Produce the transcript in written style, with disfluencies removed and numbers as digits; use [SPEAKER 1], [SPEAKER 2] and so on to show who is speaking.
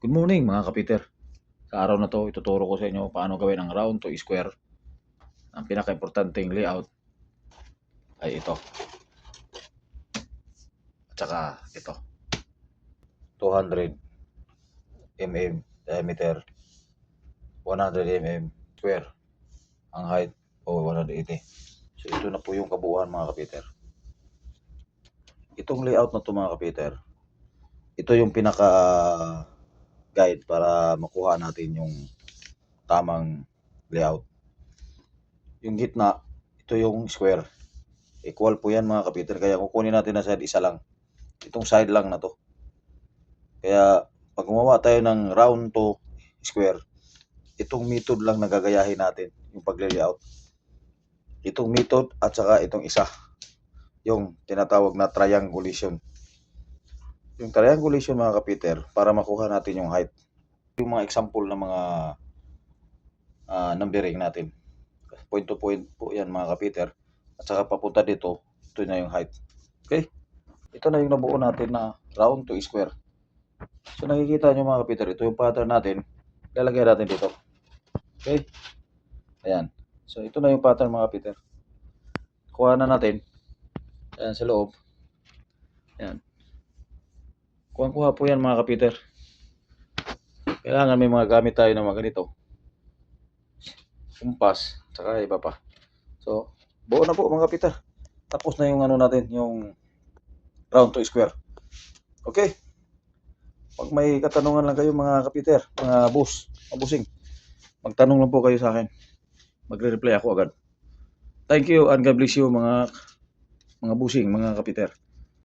[SPEAKER 1] Good morning mga kapiter. Sa araw na to, ituturo ko sa inyo paano gawin ang round to square. Ang pinaka-importanting layout ay ito. At saka ito. 200 mm diameter, 100 mm square ang height o 180. So ito na po yung kabuuan mga kapiter. Itong layout na to mga kapiter, ito yung pinaka guide para makuha natin yung tamang layout. Yung gitna, ito yung square. Equal po yan mga kapiter, kaya kukunin natin na side isa lang. Itong side lang na to. Kaya pag gumawa tayo ng round to square, itong method lang nagagayahin natin yung pag-layout. Itong method at saka itong isa, yung tinatawag na triangulation. Yung triangulation mga kapiter, para makuha natin yung height. Yung mga example ng mga numbering natin. Point to point po yan mga kapiter. At saka papunta dito, ito na yung height. Okay? Ito na yung nabuo natin na round to square. So nakikita nyo mga kapiter, ito yung pattern natin. Lalagay natin dito. Okay? Ayan. So ito na yung pattern mga kapiter. Kuha na natin. Ayan sa loob. Ayan. Kuha po yan mga kapiter. Kailangan may mga gamit tayo na mga ganito. Kumpas. Saka iba pa. So buo na po mga kapiter. Tapos na yung ano natin, yung round to square. Okay? Pag may katanungan lang kayo mga kapiter, mga busing, magtanong lang po kayo sa akin. Magre-reply ako agad. Thank you and God bless you mga busing, mga kapiter.